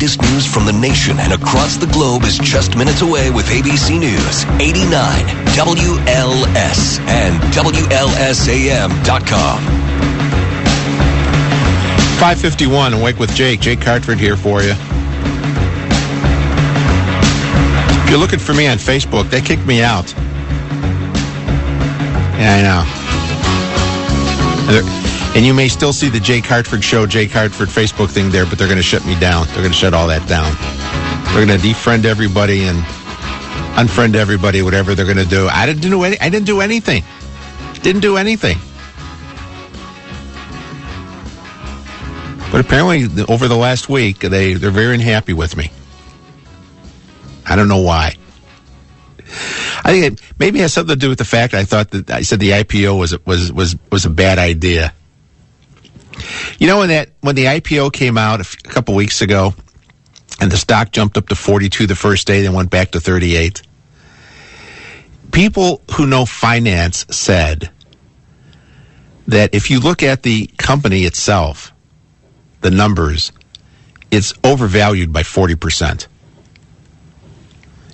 latest news from the nation and across the globe is just minutes away with ABC News, 89, WLS, and WLSAM.com. 5:51, Awake with Jake. Jake Hartford here for you. If you're looking for me on Facebook, they kicked me out. Yeah, I know. And you may still see the Jake Hartford Show, Jake Hartford Facebook thing there, but they're going to shut me down. They're going to shut all that down. They're going to defriend everybody and unfriend everybody, whatever they're going to do. I didn't do anything. Didn't do anything. But apparently, over the last week, they're very unhappy with me. I don't know why. I think it maybe has something to do with the fact I thought that I said the IPO was a bad idea. You know, when the IPO came out a couple weeks ago, and the stock jumped up to 42 the first day, then went back to 38. People who know finance said that if you look at the company itself, the numbers, it's overvalued by 40%.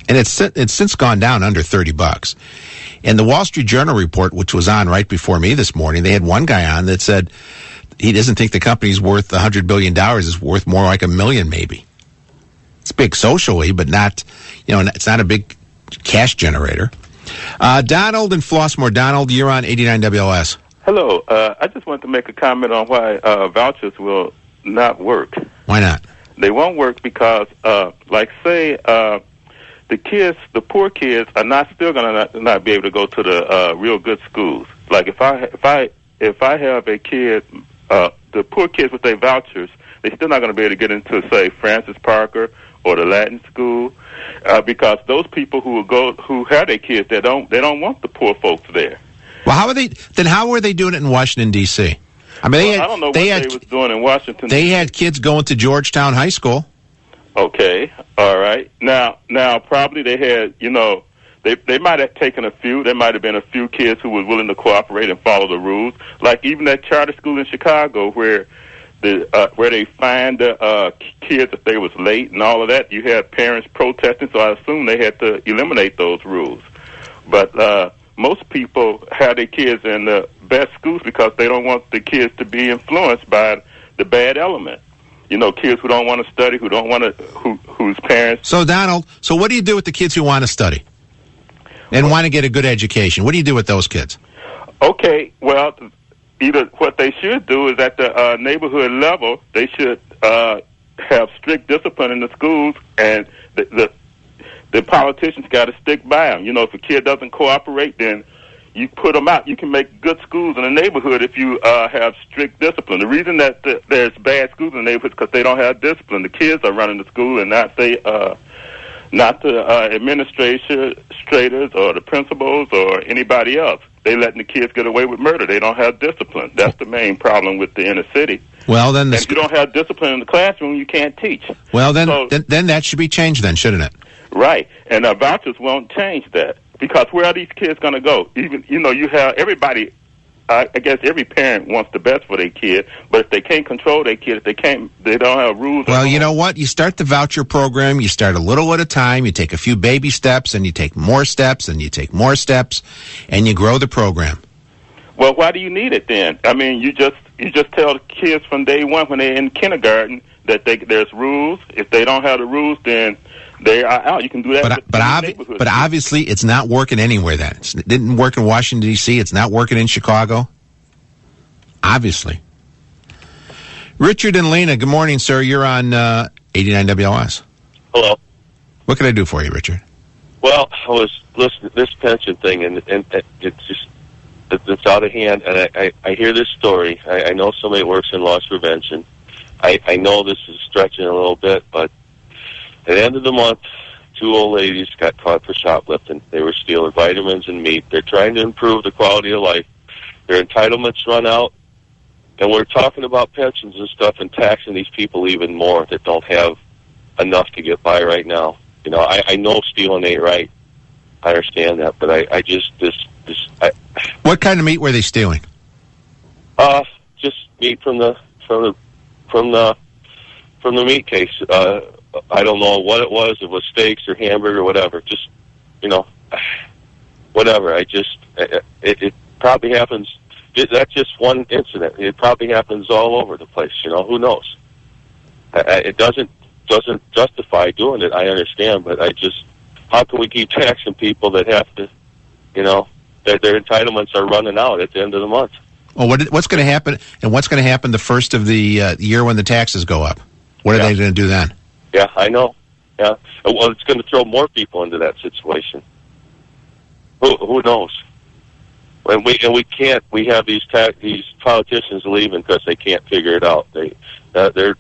And it's since gone down under $30. And the Wall Street Journal report, which was on right before me this morning, they had one guy on that said he doesn't think the company's worth $100 billion. It's worth more like $1 million, maybe. It's big socially, but not, it's not a big cash generator. Donald and Flossmoor. Donald, you're on 89 WLS. Hello. I just want to make a comment on why vouchers will not work. Why not? They won't work because, the poor kids are still going to not be able to go to the real good schools. Like if I have a kid, the poor kids with their vouchers, they're still not going to be able to get into, say, Francis Parker or the Latin school, because those people who have their kids, they don't want the poor folks there. Well, how were they doing it in Washington D.C.? I mean, I don't know what they was doing in Washington. They had kids going to Georgetown High School. Okay, all right. Now, probably they had, they might have taken a few. There might have been a few kids who were willing to cooperate and follow the rules. Like even that charter school in Chicago, where they fined the kids if they was late and all of that. You had parents protesting, so I assume they had to eliminate those rules. But most people have their kids in the best schools because they don't want the kids to be influenced by the bad element. Kids who don't want to study, who don't want to, whose parents. So, Donald, what do you do with the kids who want to study and want to get a good education? What do you do with those kids? Okay, well, either what they should do is at the neighborhood level, they should have strict discipline in the schools, and the politicians got to stick by them. If a kid doesn't cooperate, then you put them out. You can make good schools in the neighborhood if you have strict discipline. The reason that there's bad schools in the neighborhood is because they don't have discipline. The kids are running the school and not the administrators or the principals or anybody else. They letting the kids get away with murder. They don't have discipline. That's the main problem with the inner city. Well, then, if you don't have discipline in the classroom, you can't teach. Well, then that should be changed, then, shouldn't it? Right, and vouchers won't change that. Because where are these kids going to go? Even, you have everybody, I guess every parent wants the best for their kid, but if they can't control their kid, they don't have rules. Well, you know what? You start the voucher program, you start a little at a time, you take a few baby steps, and you take more steps, and you take more steps, and you grow the program. Well, why do you need it then? I mean, you just tell the kids from day one when they're in kindergarten that there's rules. If they don't have the rules, then they are out. You can do that. But obviously, it's not working anywhere. Then it didn't work in Washington D.C. It's not working in Chicago. Obviously. Richard and Lena, good morning, sir. You're on 89 WLS. Hello. What can I do for you, Richard? Well, I was listening to this pension thing, and it's out of hand. And I hear this story. I know somebody works in loss prevention. I know this is stretching a little bit, but at the end of the month, 2 old ladies got caught for shoplifting. They were stealing vitamins and meat. They're trying to improve the quality of life. Their entitlements run out. And we're talking about pensions and stuff and taxing these people even more that don't have enough to get by right now. I know stealing ain't right. I understand that, but I just What kind of meat were they stealing? Just meat from the meat case. I don't know what it was. It was steaks or hamburger or whatever. Just, whatever. It probably happens. That's just one incident. It probably happens all over the place. Who knows? It doesn't justify doing it. I understand, but how can we keep taxing people that have to, that their entitlements are running out at the end of the month? Well, what's going to happen? And what's going to happen the first of the year when the taxes go up? What are they going to do then? Yeah, I know. Yeah. Well, it's going to throw more people into that situation. Who knows? And we can't. We have these politicians leaving because they can't figure it out. Their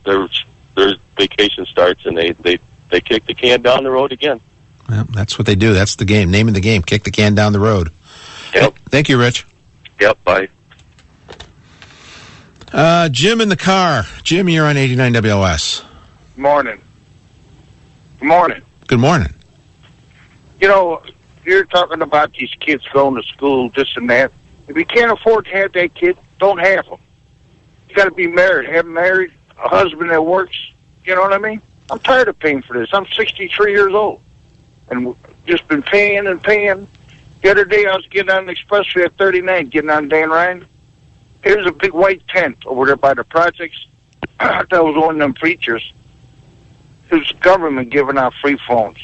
vacation starts and they kick the can down the road again. Well, that's what they do. That's the game. Name of the game. Kick the can down the road. Yep. Thank you, Rich. Yep. Bye. Jim in the car. Jim, you're on 89 WLS. Morning. Good morning. Good morning. You're talking about these kids going to school, this and that. If you can't afford to have that kid, don't have them. You got to be married. Have married, a husband that works. You know what I mean? I'm tired of paying for this. I'm 63 years old and just been paying and paying. The other day I was getting on the expressway at 39, getting on Dan Ryan. There's a big white tent over there by the projects. I thought it was one of them preachers. It was the government giving out free phones.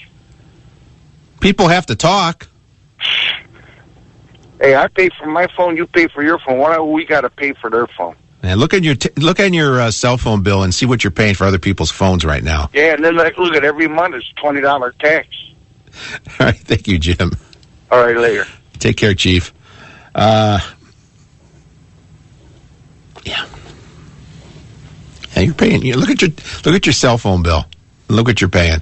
People have to talk. Hey, I pay for my phone. You pay for your phone. Why don't we got to pay for their phone? And look at your cell phone bill and see what you're paying for other people's phones right now. Yeah, and then look at every month it's $20 tax. All right, thank you, Jim. All right, later. Take care, Chief. Yeah. Yeah, you're paying. Look at your cell phone bill. Look what you're paying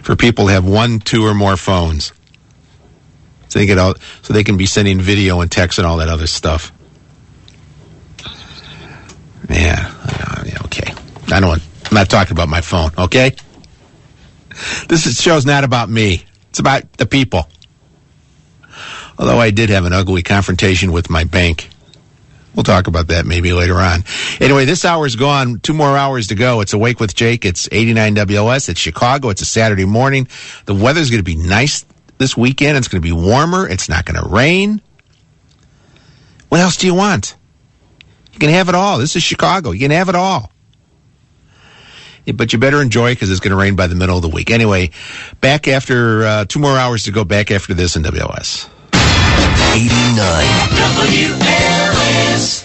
for people to have 1, 2, or more phones, so they can be sending video and text and all that other stuff. Yeah. Okay. I'm not talking about my phone. Okay. This show's not about me. It's about the people. Although I did have an ugly confrontation with my bank. We'll talk about that maybe later on. Anyway, this hour's gone. 2 more hours to go. It's Awake with Jake. It's 89 WLS. It's Chicago. It's a Saturday morning. The weather's going to be nice this weekend. It's going to be warmer. It's not going to rain. What else do you want? You can have it all. This is Chicago. You can have it all. But you better enjoy it because it's going to rain by the middle of the week. Anyway, back after 2 more hours to go, back after this in WLS. 89 WLS.